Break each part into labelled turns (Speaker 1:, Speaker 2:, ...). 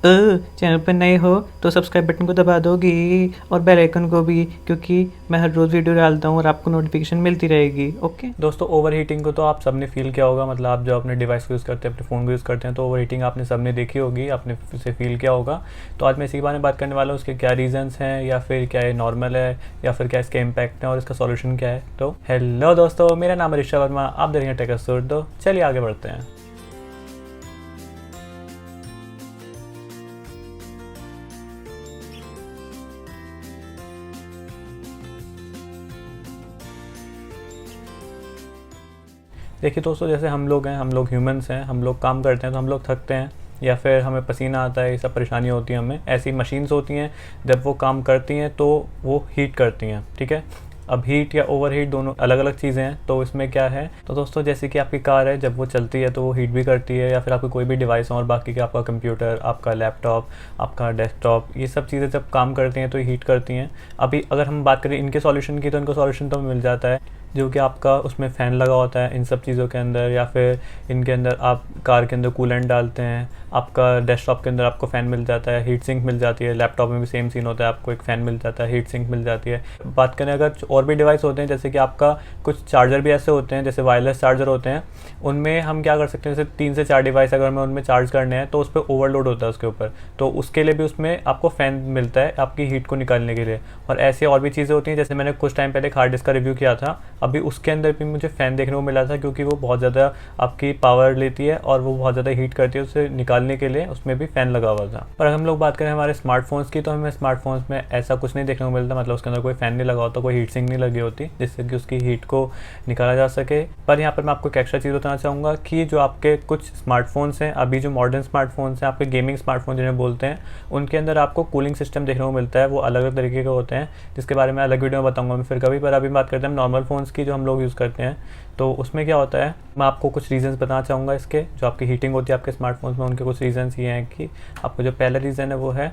Speaker 1: Channel पर नए हो तो सब्सक्राइब बटन को दबा दोगी और बेल आइकन को भी, क्योंकि मैं हर रोज़ वीडियो डालता हूँ और आपको नोटिफिकेशन मिलती रहेगी। ओके
Speaker 2: दोस्तों, ओवर हीटिंग को तो आप सबने फील किया होगा। मतलब आप जो अपने डिवाइस को यूज़ करते हैं, अपने फ़ोन को यूज़ करते हैं, तो ओवर हीटिंग आपने सबने देखी होगी, आपने उसे फील किया होगा। तो आज मैं इसी के बारे में बात करने वाला हूँ, उसके क्या रीज़न्स हैं, या फिर क्या ये नॉर्मल है, या फिर क्या इसके इम्पैक्ट हैं और इसका सॉल्यूशन क्या है। तो हेलो दोस्तों, मेरा नाम है ऋषभ वर्मा, आप देख रहे हैं टेक एस्टोरी। तो चलिए आगे बढ़ते हैं। देखिए दोस्तों, जैसे हम लोग हैं, हम लोग ह्यूमंस हैं, हम लोग काम करते हैं तो हम लोग थकते हैं, या फिर हमें पसीना आता है, ये सब परेशानी होती है हमें। ऐसी मशीन्स होती हैं, जब वो काम करती हैं तो वो हीट करती हैं, ठीक है। अब हीट या ओवर हीट दोनों अलग अलग चीज़ें हैं। तो इसमें क्या है, तो दोस्तों जैसे कि आपकी कार है, जब वो चलती है तो वो हीट भी करती है, या फिर आपकी कोई भी डिवाइस और बाकी का आपका कंप्यूटर, आपका लैपटॉप, आपका डेस्कटॉप, ये सब चीज़ें जब काम करती हैं तो हीट करती हैं। अभी अगर हम बात करें इनके सॉल्यूशन की, तो इनको सॉल्यूशन तो मिल जाता है, जो कि आपका उसमें फ़ैन लगा होता है इन सब चीज़ों के अंदर, या फिर इनके अंदर आप कार के अंदर कूलेंट डालते हैं, आपका डेस्कटॉप के अंदर आपको फ़ैन मिल जाता है, हीट सिंक मिल जाती है, लैपटॉप में भी सेम सीन होता है, आपको एक फ़ैन मिल जाता है, हीट सिंक मिल जाती है। बात करें अगर और भी डिवाइस होते हैं, जैसे कि आपका कुछ चार्जर भी ऐसे होते हैं, जैसे वायरलेस चार्जर होते हैं, उनमें हम क्या कर सकते हैं, जैसे 3 से 4 डिवाइस अगर हमें उनमें चार्ज करने हैं तो उस पर ओवरलोड होता है उसके ऊपर, तो उसके लिए भी उसमें आपको फ़ैन मिलता है आपकी हीट को निकालने के लिए। और ऐसे और भी चीज़ें होती हैं, जैसे मैंने कुछ टाइम पहले एक हार्ड डिस्क का रिव्यू किया था, अभी उसके अंदर भी मुझे फ़ैन देखने को मिला था, क्योंकि वो बहुत ज़्यादा आपकी पावर लेती है और वो बहुत ज़्यादा हीट करती है, उसे निकालने के लिए उसमें भी फ़ैन लगा हुआ था। पर हम लोग बात करें हमारे स्मार्टफोन्स की, तो हमें स्मार्टफोन्स में ऐसा कुछ नहीं देखने को मिलता, मतलब उसके अंदर कोई फ़ैन नहीं लगा होता, कोई हीट सिंक नहीं लगी होती जिससे कि उसकी हीट को निकाला जा सके। पर यहाँ पर मैं आपको एक एक्स्ट्रा चीज़ बताना चाहूँगा कि जो आपके कुछ स्मार्टफोन्स हैं, अभी जो मॉडर्न स्मार्टफोन्स हैं, आपके गेमिंग स्मार्टफोन जिन्हें बोलते हैं, उनके अंदर आपको कूलिंग सिस्टम देखने को मिलता है। वो अलग अलग तरीके के होते हैं, जिसके बारे में अलग वीडियो में बताऊँगा मैं फिर कभी। पर अभी बात करते हैं नॉर्मल फ़ोन्स की, जो हम लोग यूज़ करते हैं। तो उसमें क्या होता है, मैं आपको कुछ रीज़न्स बताना चाहूँगा इसके, जो आपकी हीटिंग होती है आपके स्मार्टफोन्स में, उनके कुछ रीज़न्स ये हैं कि आपको जो पहला रीज़न है वो है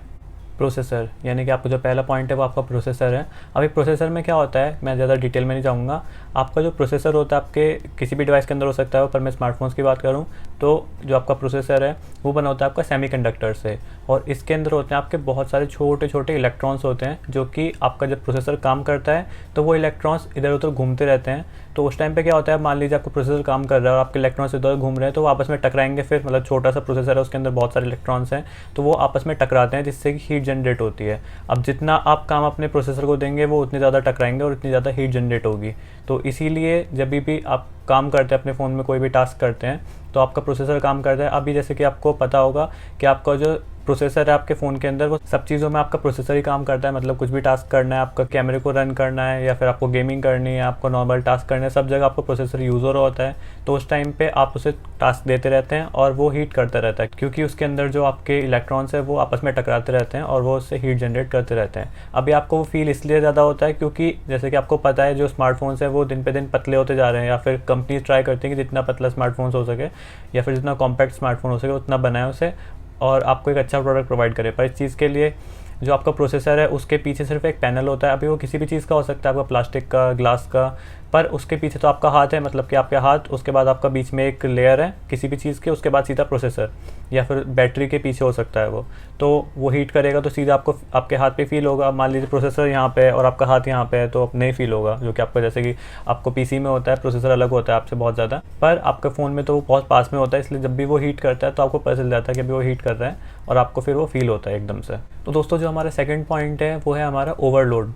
Speaker 2: प्रोसेसर, यानी कि आपका जो पहला पॉइंट है वो आपका प्रोसेसर है। अभी प्रोसेसर में क्या होता है, मैं ज़्यादा डिटेल में नहीं जाऊँगा। आपका जो प्रोसेसर होता है आपके किसी भी डिवाइस के अंदर हो सकता है, पर मैं स्मार्टफोन्स की बात करूँ तो जो आपका प्रोसेसर है वो बना होता है आपका सेमीकंडक्टर से, और इसके अंदर होते हैं आपके बहुत सारे छोटे छोटे इलेक्ट्रॉन्स होते हैं, जो कि आपका जब प्रोसेसर काम करता है तो वो इलेक्ट्रॉन्स इधर उधर घूमते रहते हैं। तो उस टाइम पे क्या होता है, मान लीजिए आपका प्रोसेसर काम कर रहा है और आपके इलेक्ट्रॉन्स इधर घूम रहे हैं, तो वो आपस में टकराएंगे। फिर मतलब छोटा सा प्रोसेसर है, उसके अंदर बहुत सारे इलेक्ट्रॉन्स हैं, तो वो आपस में टकराते हैं, जिससे कि हीट जनरेट होती है। अब जितना आप काम अपने प्रोसेसर को देंगे वो उतने ज़्यादा टकराएंगे और उतनी ज़्यादा हीट जनरेट होगी। तो इसीलिए जब भी आप काम करते हैं अपने फ़ोन में, कोई भी टास्क करते हैं, तो आपका प्रोसेसर काम करता है। अभी जैसे कि आपको पता होगा कि आपका जो प्रोसेसर है आपके फ़ोन के अंदर, वो सब चीज़ों में आपका प्रोसेसर ही काम करता है। मतलब कुछ भी टास्क करना है, आपका कैमरे को रन करना है, या फिर आपको गेमिंग करनी है, आपको नॉर्मल टास्क करना है, सब जगह आपका प्रोसेसर यूज़ हो रहा होता है। तो उस टाइम पे आप उसे टास्क देते रहते हैं और वो हीट करता रहता है, क्योंकि उसके अंदर जो आपके इलेक्ट्रॉन्स है वो आपस में टकराते रहते हैं और वो उससे हीट जनरेट करते रहते हैं। अभी आपको वो फील इसलिए ज़्यादा होता है क्योंकि जैसे कि आपको पता है जो स्मार्टफोन्स हैं वो दिन पे दिन पतले होते जा रहे हैं, या फिर कंपनीज ट्राई करती हैं कि जितना पतला स्मार्टफोन्स हो सके, या फिर जितना कॉम्पैक्ट स्मार्टफोन हो सके उतना बनाए उसे, और आपको एक अच्छा प्रोडक्ट प्रोवाइड करे। पर इस चीज़ के लिए जो आपका प्रोसेसर है उसके पीछे सिर्फ एक पैनल होता है। अभी वो किसी भी चीज़ का हो सकता है, आपका प्लास्टिक का, ग्लास का, पर उसके पीछे तो आपका हाथ है, मतलब कि आपके हाथ, उसके बाद आपका बीच में एक लेयर है किसी भी चीज़ के, उसके बाद सीधा प्रोसेसर, या फिर बैटरी के पीछे हो सकता है वो। तो वो हीट करेगा तो सीधा आपको आपके हाथ पे फील होगा। मान लीजिए प्रोसेसर यहाँ पे है और आपका हाथ यहाँ पे है, तो नहीं फील होगा, जो कि आपका जैसे कि आपको पीसी में होता है, प्रोसेसर अलग होता है आपसे बहुत ज़्यादा, पर आपके फ़ोन में तो वो बहुत पास में होता है, इसलिए जब भी वो हीट करता है तो आपको पता चल जाता है कि अभी वो हीट कर रहा है, और आपको फिर वो फील होता है एकदम से। तो दोस्तों जो हमारा सेकंड पॉइंट है वो है हमारा ओवरलोड।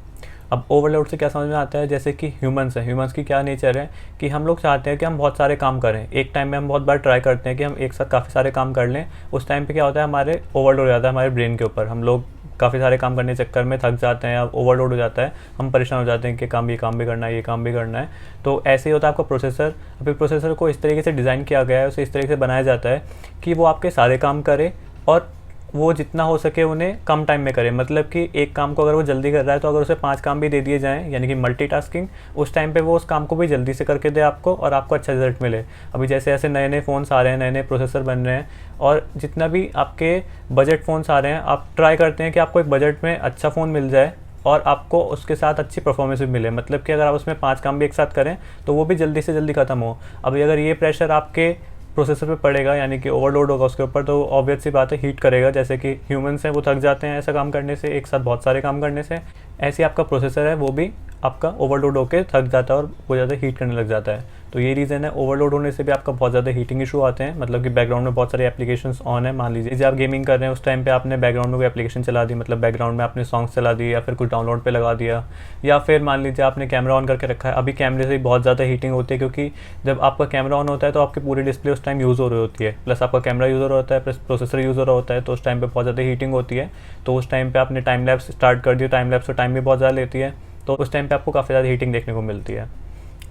Speaker 2: अब ओवरलोड से क्या समझ में आता है, जैसे कि ह्यूमंस हैं, ह्यूमंस की क्या नेचर है कि हम लोग चाहते हैं कि हम बहुत सारे काम करें एक टाइम में। हम बहुत बार ट्राई करते हैं कि हम एक साथ काफ़ी सारे काम कर लें। उस टाइम पे क्या होता है, हमारे ओवरलोड हो जाता है हमारे ब्रेन के ऊपर। हम लोग काफ़ी सारे काम करने के चक्कर में थक जाते हैं, अब ओवरलोड हो जाता है, हम परेशान हो जाते हैं कि ये काम भी करना है, ये काम भी करना है। तो ऐसे ही होता है आपका प्रोसेसर। अभी प्रोसेसर को इस तरीके से डिज़ाइन किया गया है, उसे इस तरीके से बनाया जाता है कि वो आपके सारे काम करे, और वो जितना हो सके उन्हें कम टाइम में करे। मतलब कि एक काम को अगर वो जल्दी कर रहा है, तो अगर उसे 5 काम भी दे दिए जाएँ, यानी कि मल्टीटास्किंग, उस टाइम पे वो उस काम को भी जल्दी से करके दे आपको, और आपको अच्छा रिजल्ट मिले। अभी जैसे ऐसे नए नए फ़ोन्स आ रहे हैं, नए नए प्रोसेसर बन रहे हैं, और जितना भी आपके बजट फ़ोन्स आ रहे हैं, आप ट्राई करते हैं कि आपको एक बजट में अच्छा फ़ोन मिल जाए और आपको उसके साथ अच्छी परफॉर्मेंस भी मिले। मतलब कि अगर आप उसमें 5 काम भी एक साथ करें तो वो भी जल्दी से जल्दी ख़त्म हो। अभी अगर ये प्रेशर आपके प्रोसेसर पे पड़ेगा, यानी कि ओवरलोड होगा उसके ऊपर, तो ऑब्वियस सी बात है हीट करेगा। जैसे कि ह्यूमंस हैं वो थक जाते हैं ऐसा काम करने से, एक साथ बहुत सारे काम करने से, ऐसे ही आपका प्रोसेसर है वो भी आपका ओवरलोड होकर थक जाता है और बहुत ज़्यादा हीट करने लग जाता है। तो ये रीज़न है, ओवरलोड होने से भी आपका बहुत ज़्यादा हीटिंग इशू आते हैं। मतलब कि बैकग्राउंड में बहुत सारे एप्लीकेशंस ऑन है, मान लीजिए आप गेमिंग कर रहे हैं, उस टाइम पे आपने बैकग्राउंड में कोई एप्लीकेशन चला दी, मतलब बैकग्राउंड में आपने सॉन्ग्स चला दिए या फिर कुछ डाउनलोड पे लगा दिया, या फिर मान लीजिए आपने कैमरा ऑन करके रखा है। अभी कैमरे से बहुत ज़्यादा हीटिंग होती है, क्योंकि जब आपका कैमरा ऑन होता है तो आपकी पूरी डिस्प्ले उस टाइम यूज़ हो रही होती है, प्लस आपका कैमरा यूज़ हो रहा होता है, प्लस प्रोसेसर यूज़ हो रहा होता है, तो उस टाइम पर बहुत ज़्यादा हीटिंग होती है। तो उस टाइम पर आपने टाइम लैप्स स्टार्ट कर दिया, टाइम लैप्स तो टाइम भी बहुत ज़्यादा लेती है, तो उस टाइम पे आपको काफ़ी ज़्यादा हीटिंग देखने को मिलती है।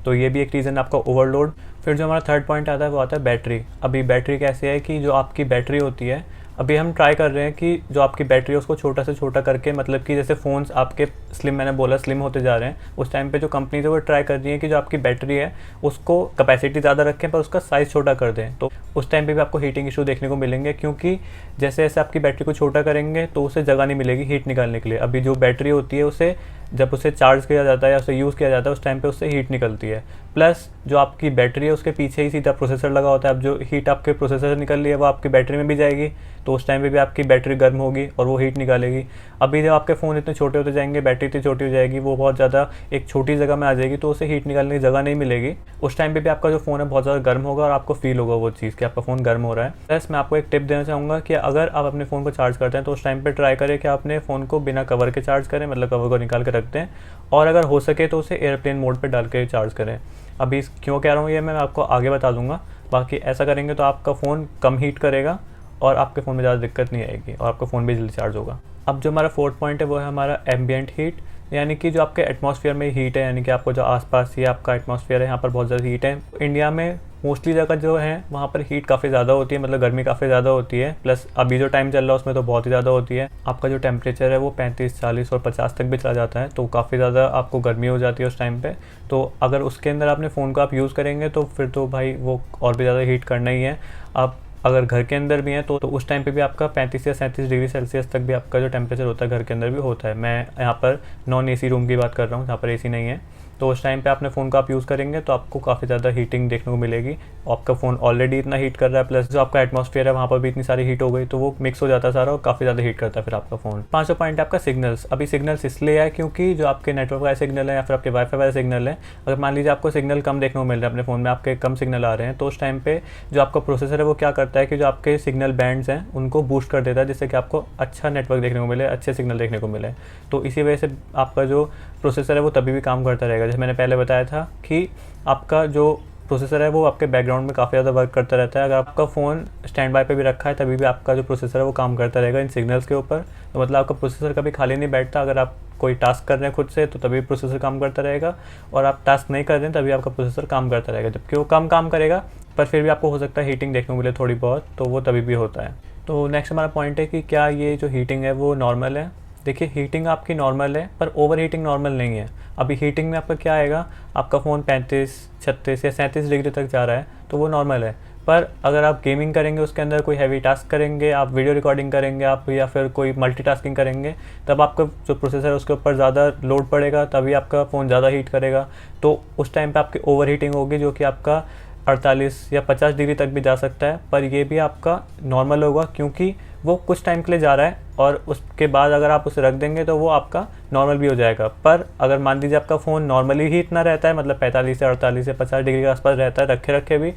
Speaker 2: तो ये भी एक रीज़न आपका ओवरलोड। फिर जो हमारा थर्ड पॉइंट आता है वो आता है बैटरी। अभी बैटरी कैसे है कि जो आपकी बैटरी होती है, अभी हम ट्राई कर रहे हैं कि जो आपकी बैटरी है उसको छोटा से छोटा करके, मतलब कि जैसे फ़ोन्स आपके स्लिम, मैंने बोला स्लिम होते जा रहे हैं, उस टाइम पे जो कंपनीज है वो ट्राई कर रही है कि जो आपकी बैटरी है उसको कैपेसिटी ज़्यादा रखें पर उसका साइज़ छोटा कर दें। तो उस टाइम पे भी आपको हीटिंग इशू देखने को मिलेंगे, क्योंकि जैसे जैसे आपकी बैटरी को छोटा करेंगे तो उसे जगह नहीं मिलेगी हीट निकालने के लिए। अभी जो बैटरी होती है उसे जब उसे चार्ज किया जाता है या उसे यूज़ किया जाता है उस टाइम पे उससे हीट निकलती है। प्लस जो आपकी बैटरी है उसके पीछे ही सीधा प्रोसेसर लगा होता है। अब जो हीट आपके प्रोसेसर से निकल रही है वो आपकी बैटरी में भी जाएगी, तो उस टाइम पे भी आपकी बैटरी गर्म होगी और वो हीट निकालेगी। अभी जब आपके फ़ोन इतने छोटे होते जाएंगे, बैटरी इतनी छोटी हो जाएगी, वो बहुत ज़्यादा एक छोटी जगह में आ जाएगी, तो उसे हीट निकालने की जगह नहीं मिलेगी। उस टाइम पे भी आपका जो फ़ोन है बहुत ज़्यादा गर्म होगा और आपको फील होगा वो चीज़ कि आपका फ़ोन गर्म हो रहा है। प्लस मैं आपको एक टिप देना चाहूँगा कि अगर आप अपने फ़ोन को चार्ज करते हैं तो उस टाइम पर ट्राई करें कि आप अपने फ़ोन को बिना कवर के चार्ज करें, मतलब कवर को निकाल के रखते हैं, और अगर हो सके तो उसे एयरप्लेन मोड पे डाल के चार्ज करें। अभी क्यों कह रहा हूँ ये मैं आपको आगे बता दूंगा। बाकी ऐसा करेंगे तो आपका फ़ोन कम हीट करेगा और आपके फ़ोन में ज़्यादा दिक्कत नहीं आएगी और आपका फ़ोन भी जल्दी चार्ज होगा। अब जो हमारा फोर्थ पॉइंट है वो है हमारा एम्बियंट हीट, यानी कि जो आपके एटमॉस्फेयर में हीट है, यानी कि आपको जो आसपास ही आपका एटमॉस्फेयर है यहाँ पर बहुत ज़्यादा हीट है। इंडिया में मोस्टली जगह जो है वहाँ पर हीट काफ़ी ज़्यादा होती है, मतलब गर्मी काफ़ी ज़्यादा होती है। प्लस अभी जो टाइम चल रहा है उसमें तो बहुत ही ज़्यादा होती है। आपका जो टेम्परेचर है वो 35, 40 और 50 तक भी चला जाता है, तो काफ़ी ज़्यादा आपको गर्मी हो जाती है उस टाइम पे। तो अगर उसके अंदर आपने फ़ोन को आप यूज़ करेंगे तो फिर तो भाई वो और भी ज़्यादा हीट करना ही है। आप अगर घर के अंदर भी हैं तो उस टाइम पे भी आपका 35 या 37 डिग्री सेल्सियस तक भी आपका जो टेम्परेचर होता है घर के अंदर भी होता है। मैं यहाँ पर नॉन एसी रूम की बात कर रहा हूँ जहाँ पर एसी नहीं है। तो उस टाइम पे अपने फ़ोन का आप यूज़ करेंगे तो आपको काफ़ी ज़्यादा हीटिंग देखने को मिलेगी। आपका फ़ोन ऑलरेडी इतना हीट कर रहा है, प्लस जो आपका एटमॉस्फेयर है वहाँ पर भी इतनी सारी हीट हो गई, तो वो मिक्स हो जाता है सारा और काफ़ी ज़्यादा हीट करता है फिर आपका फ़ोन। पाँचवा पॉइंट है आपका सिग्नल्स। अभी सिग्नल्स इसलिए है क्योंकि जो आपके नेटवर्क वाले सिग्नल है या फिर आपके वाईफाई वाले सिग्नल है, अगर मान लीजिए आपको सिग्नल कम देखने को मिल रहा है, अपने फ़ोन में आपके कम सिग्नल आ रहे हैं, तो उस टाइम पे जो आपका प्रोसेसर है वो क्या करता है कि जो आपके सिग्नल बैंड्स हैं उनको बूस्ट कर देता है, जिससे कि आपको अच्छा नेटवर्क देखने को मिले, अच्छे सिग्नल देखने को मिले। तो इसी वजह से आपका जो प्रोसेसर है वो तभी भी काम करता रहेगा। जैसे मैंने पहले बताया था कि आपका जो प्रोसेसर है वो आपके बैकग्राउंड में काफ़ी ज़्यादा वर्क करता रहता है। अगर आपका फ़ोन स्टैंड बाय पे भी रखा है तभी भी आपका जो प्रोसेसर है वो काम करता रहेगा इन सिग्नल्स के ऊपर। तो मतलब आपका प्रोसेसर कभी खाली नहीं बैठता। अगर आप कोई टास्क कर रहे हैं खुद से तो तभी प्रोसेसर काम करता रहेगा, और आप टास्क नहीं कर रहे हैं तभी आपका प्रोसेसर काम करता रहेगा। जबकि वो कम काम करेगा पर फिर भी आपको हो सकता है हीटिंग देखने को मिले थोड़ी बहुत, तो वो तभी भी होता है। तो नेक्स्ट हमारा पॉइंट है कि क्या ये जो हीटिंग है वो नॉर्मल है। देखिए हीटिंग आपकी नॉर्मल है पर ओवर हीटिंग नॉर्मल नहीं है। अभी हीटिंग में आपका क्या आएगा, आपका फ़ोन 35, 36 या 37 डिग्री तक जा रहा है तो वो नॉर्मल है। पर अगर आप गेमिंग करेंगे, उसके अंदर कोई हैवी टास्क करेंगे, आप वीडियो रिकॉर्डिंग करेंगे आप, या फिर कोई मल्टीटास्किंग करेंगे, तब आपका जो प्रोसेसर है उसके ऊपर ज़्यादा लोड पड़ेगा, तभी आपका फ़ोन ज़्यादा हीट करेगा। तो उस टाइम पे आपकी ओवर हीटिंग होगी जो कि आपका 48 या 50 डिग्री तक भी जा सकता है। पर ये भी आपका नॉर्मल होगा क्योंकि वो कुछ टाइम के लिए जा रहा है, और उसके बाद अगर आप उसे रख देंगे तो वो आपका नॉर्मल भी हो जाएगा। पर अगर मान लीजिए आपका फ़ोन नॉर्मली ही इतना रहता है, मतलब 45 से 48 से 50 डिग्री के आसपास रहता है रखे रखे भी,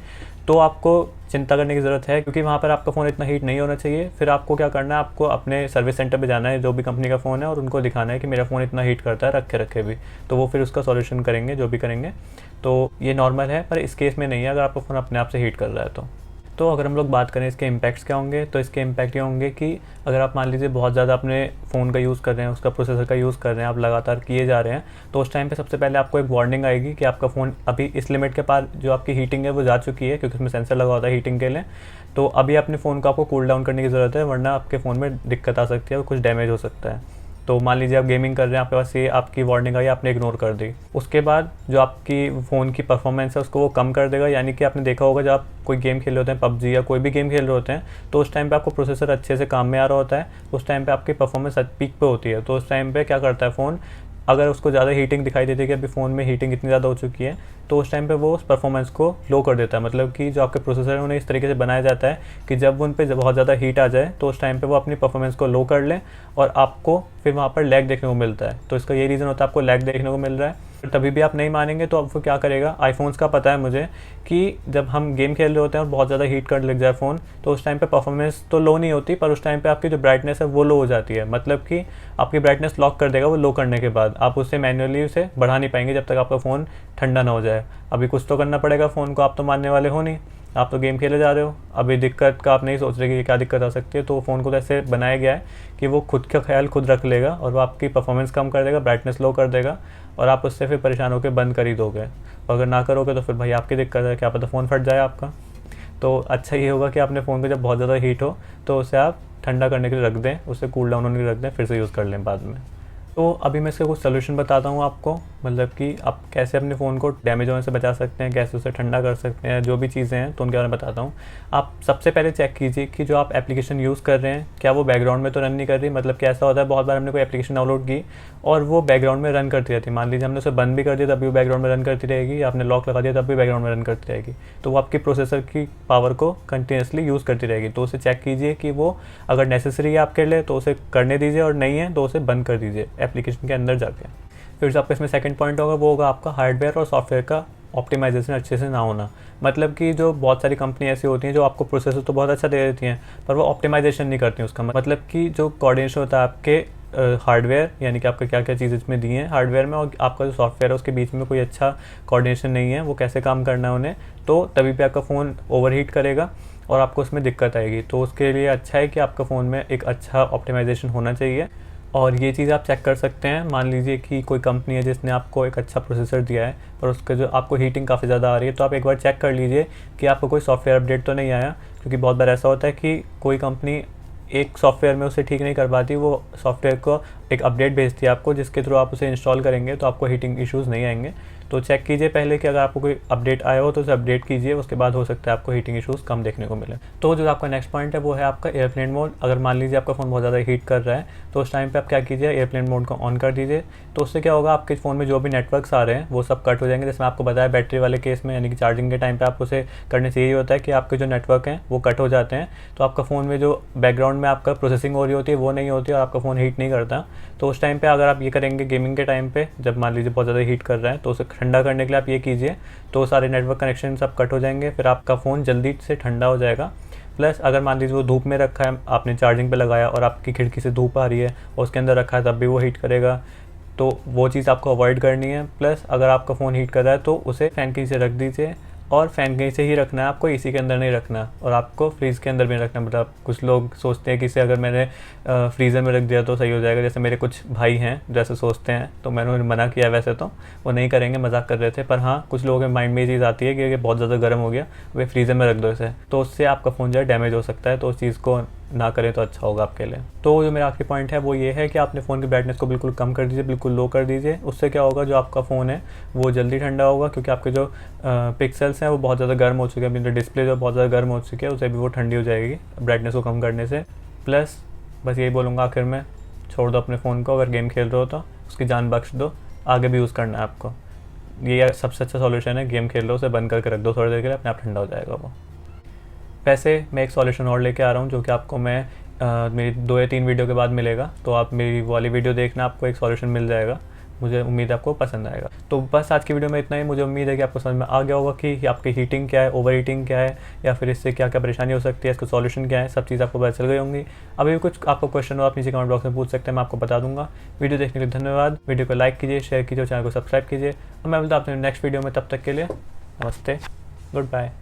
Speaker 2: तो आपको चिंता करने की ज़रूरत है क्योंकि वहाँ पर आपका फ़ोन इतना हीट नहीं होना चाहिए। फिर आपको क्या करना है, आपको अपने सर्विस सेंटर पे जाना है जो भी कंपनी का फ़ोन है, और उनको दिखाना है कि मेरा फ़ोन इतना हीट करता है रखे रखे भी, तो वो फिर उसका सॉल्यूशन करेंगे जो भी करेंगे। तो ये नॉर्मल है पर इस केस में नहीं है अगर आपका फ़ोन अपने आप से हीट कर रहा है तो अगर हम लोग बात करें इसके इम्पैक्ट्स क्या होंगे, तो इसके इम्पैक्ट ये होंगे कि अगर आप मान लीजिए बहुत ज़्यादा अपने फ़ोन का यूज़ कर रहे हैं, उसका प्रोसेसर का यूज़ कर रहे हैं, आप लगातार किए जा रहे हैं, तो उस टाइम पे सबसे पहले आपको एक वार्निंग आएगी कि आपका फ़ोन अभी इस लिमिट के पार जो आपकी हीटिंग है वो जा चुकी है, क्योंकि उसमें सेंसर लगा होता है हीटिंग के लिए। तो अभी अपने फ़ोन को आपको कूल डाउन करने की ज़रूरत है, वरना आपके फ़ोन में दिक्कत आ सकती है और कुछ डैमेज हो सकता है। तो मान लीजिए आप गेमिंग कर रहे हैं, आपके पास ये आपकी वार्निंग आई, आपने इग्नोर कर दी, उसके बाद जो आपकी फ़ोन की परफॉर्मेंस है उसको वो कम कर देगा। यानी कि आपने देखा होगा जब आप कोई गेम खेल रहे होते हैं, पबजी या कोई भी गेम खेल रहे होते हैं, तो उस टाइम पे आपको प्रोसेसर अच्छे से काम में आ रहा होता है, उस टाइम पे आपकी परफॉर्मेंस पीक पे होती है। तो उस टाइम पे क्या करता है फ़ोन, अगर उसको ज़्यादा हीटिंग दिखाई देती है कि अभी फ़ोन में हीटिंग इतनी ज़्यादा हो चुकी है, तो उस टाइम पे वो उस परफॉर्मेंस को लो कर देता है। मतलब कि जो आपके प्रोसेसर है उन्हें इस तरीके से बनाया जाता है कि जब उन पे बहुत ज़्यादा हीट आ जाए तो उस टाइम पे वो अपनी परफॉर्मेंस को लो कर लें और आपको फिर वहाँ पर लैग देखने को मिलता है। तो इसका ये रीज़न होता है आपको लैग देखने को मिल रहा है। तभी भी आप नहीं मानेंगे तो अब वो क्या करेगा, आईफोन्स का पता है मुझे कि जब हम गेम खेल रहे होते हैं और बहुत ज़्यादा हीट करने लग जाए फ़ोन, तो उस टाइम पे परफॉर्मेंस तो लो नहीं होती, पर उस टाइम पे आपकी जो ब्राइटनेस है वो लो हो जाती है। मतलब कि आपकी ब्राइटनेस लॉक कर देगा वो लो करने के बाद, आप उससे मैन्युअली उसे बढ़ा नहीं पाएंगे जब तक आपका फ़ोन ठंडा ना हो जाए। अभी कुछ तो करना पड़ेगा फ़ोन को, आप तो मानने वाले हो नहीं, आप तो गेम खेले जा रहे हो। अभी दिक्कत का आप नहीं सोच रहे कि क्या दिक्कत आ सकती है, तो फ़ोन को ऐसे बनाया गया है कि वो खुद का ख्याल खुद रख लेगा और वो आपकी परफॉर्मेंस कम कर देगा, ब्राइटनेस लो कर देगा और आप उससे फिर परेशान होकर बंद कर ही दोगे। और अगर ना करोगे तो फिर भाई आपकी दिक्कत है, क्या पता फ़ोन फट जाए आपका। तो अच्छा ये होगा कि अपने फ़ोन को जब बहुत ज़्यादा हीट हो तो उसे आप ठंडा करने के लिए रख दें, उसे कूल डाउन होने के लिए रख दें, फिर से यूज़ कर लें बाद में। तो अभी मैं इसका कुछ सोल्यूशन बताता हूँ आपको, मतलब कि आप कैसे अपने फ़ोन को डैमेज होने से बचा सकते हैं, कैसे उसे ठंडा कर सकते हैं, जो भी चीज़ें हैं तो उनके बारे में बताता हूँ। आप सबसे पहले चेक कीजिए कि जो आप एप्लीकेशन यूज़ कर रहे हैं क्या वो बैकग्राउंड में तो रन नहीं कर रही। मतलब कि ऐसा होता है बहुत बार हमने कोई एप्लीकेशन डाउनलोड की और वो बैकग्राउंड में रन करती रहती है। मान लीजिए हमने उसे बंद भी कर दिया तब भी वो बैकग्राउंड में रन करती रहेगी, आपने लॉक लगा दिया तब भी बैकग्राउंड में रन करती रहेगी, तो वो आपकी प्रोसेसर की पावर को कंटिन्यूसली यूज़ करती रहेगी। तो उसे चेक कीजिए कि वो अगर नेसेसरी है आपके लिए तो उसे करने दीजिए, और नहीं है तो उसे बंद कर दीजिए एप्लीकेशन के अंदर जाके। फिर जो आपका इसमें सेकंड पॉइंट होगा वो होगा आपका हार्डवेयर और सॉफ्टवेयर का ऑप्टिमाइजेशन अच्छे से ना होना। मतलब कि जो बहुत सारी कंपनी ऐसी होती हैं जो आपको प्रोसेसर तो बहुत अच्छा दे देती हैं पर वो ऑप्टिमाइजेशन नहीं करती उसका। मतलब कि जो कोऑर्डिनेशन होता है आपके हार्डवेयर, यानी कि आपका क्या क्या चीज़ इसमें दी है हार्डवेयर में, और आपका जो सॉफ्टवेयर है उसके बीच में कोई अच्छा कोऑर्डिनेशन नहीं है, वो कैसे काम करना है उन्हें, तो तभी भी आपका फ़ोन ओवरहीट करेगा और आपको उसमें दिक्कत आएगी। तो उसके लिए अच्छा है कि आपका फ़ोन में एक अच्छा ऑप्टिमाइजेशन होना चाहिए। और ये चीज़ आप चेक कर सकते हैं। मान लीजिए कि कोई कंपनी है जिसने आपको एक अच्छा प्रोसेसर दिया है पर उसका जो आपको हीटिंग काफ़ी ज़्यादा आ रही है, तो आप एक बार चेक कर लीजिए कि आपको कोई सॉफ्टवेयर अपडेट तो नहीं आया। क्योंकि बहुत बार ऐसा होता है कि कोई कंपनी एक सॉफ्टवेयर में उसे ठीक नहीं कर पाती, वो सॉफ्टवेयर को एक अपडेट भेजती है आपको जिसके थ्रू आप उसे इंस्टॉल करेंगे तो आपको हीटिंग इश्यूज़ नहीं आएंगे। तो चेक कीजिए पहले कि अगर आपको कोई अपडेट आया हो तो उसे अपडेट कीजिए, उसके बाद हो सकता है आपको हीटिंग इश्यूज़ कम देखने को मिले। तो जो आपका नेक्स्ट पॉइंट है वो है आपका एयरप्लेन मोड। अगर मान लीजिए आपका फ़ोन बहुत ज़्यादा हीट कर रहा है तो उस टाइम पे आप क्या कीजिए, एयरप्लेन मोड को ऑन कर दीजिए। तो उससे क्या होगा, आपके फ़ोन में जो भी नेटवर्क्स आ रहे हैं वो सब कट हो जाएंगे। जैसे मैं आपको बताया बैटरी वाले केस में, यानी कि चार्जिंग के टाइम पे आप उसे करने से यही होता है कि आपके जो नेटवर्क हैं वो कट हो जाते हैं, तो आपका फ़ोन में जो बैकग्राउंड में आपका प्रोसेसिंग हो रही होती है वो नहीं होती और आपका फ़ोन हीट नहीं करता। तो उस टाइम पे अगर आप ये करेंगे गेमिंग के टाइम पे, जब मान लीजिए बहुत ज़्यादा हीट कर रहा है, तो उसे ठंडा करने के लिए आप ये कीजिए, तो सारे नेटवर्क कनेक्शन सब कट हो जाएंगे, फिर आपका फ़ोन जल्दी से ठंडा हो जाएगा। प्लस अगर मान लीजिए वो धूप में रखा है, आपने चार्जिंग पे लगाया और आपकी खिड़की से धूप आ रही है और उसके अंदर रखा है तब भी वो हीट करेगा, तो वो चीज़ आपको अवॉइड करनी है। प्लस अगर आपका फ़ोन हीट कर रहा है तो उसे फ़ैन के नीचे रख दीजिए, और फ़ैन के नीचे ही रखना है आपको, एसी के अंदर नहीं रखना, और आपको फ्रीज़ के अंदर भी रखना। मतलब कुछ लोग सोचते हैं कि इसे अगर मैंने फ्रीज़र में रख दिया तो सही हो जाएगा, जैसे मेरे कुछ भाई हैं जैसे सोचते हैं, तो मैंने उन्हें मना किया, वैसे तो वो नहीं करेंगे, मजाक कर रहे थे। पर हाँ, कुछ लोगों के माइंड में ये चीज़ आती है कि ये बहुत ज़्यादा गर्म हो गया, वे फ्रीज़र में रख दो इसे, तो उससे आपका फ़ोन जो है डैमेज हो सकता है। तो उस चीज़ को ना करें तो अच्छा होगा आपके लिए। तो जो मेरा आखिरी पॉइंट है वो ये है कि आपने फ़ोन की ब्राइटनेस को बिल्कुल कम कर दीजिए, बिल्कुल लो कर दीजिए। उससे क्या होगा, जो आपका फ़ोन है वो जल्दी ठंडा होगा, क्योंकि आपके जो पिक्सल्स हैं वो बहुत ज़्यादा गर्म हो चुके हैं, अपनी जो डिस्प्ले जो बहुत ज़्यादा गर्म हो चुकी है उसे भी वो ठंडी हो जाएगी ब्राइटनेस को कम करने से। प्लस बस यही बोलूँगा आखिर में, छोड़ दो अपने फ़ोन को, अगर गेम खेल रहे हो तो उसकी जान बख्श दो, आगे भी यूज़ करना है आपको। ये सबसे अच्छा सॉल्यूशन है, गेम खेल रहे हो उसे बंद करके रख दो थोड़ी देर के लिए, अपने आप ठंडा हो जाएगा वो। वैसे मैं एक सॉल्यूशन और लेके आ रहा हूँ जो कि आपको मैं मेरी 2 या 3 वीडियो के बाद मिलेगा, तो आप मेरी वाली वीडियो देखना, आपको एक सॉल्यूशन मिल जाएगा। मुझे उम्मीद है आपको पसंद आएगा। तो बस आज की वीडियो में इतना ही। मुझे उम्मीद है कि आपको समझ में आ गया होगा कि आपकी हीटिंग क्या है, ओवर हीटिंग क्या है, या फिर इससे क्या क्या परेशानी हो सकती है, इसका सॉल्यूशन क्या है, सब चीज़ आपको पता चल गई होंगी। अभी भी कुछ आपको क्वेश्चन हो आप नीचे कमेंट बॉक्स में पूछ सकते हैं, मैं आपको बता दूंगा। वीडियो देखने के लिए धन्यवाद। वीडियो को लाइक कीजिए, शेयर कीजिए, चैनल को सब्सक्राइब कीजिए, और मैं मिलता हूं आपसे नेक्स्ट वीडियो में। तब तक के लिए नमस्ते, गुड बाय।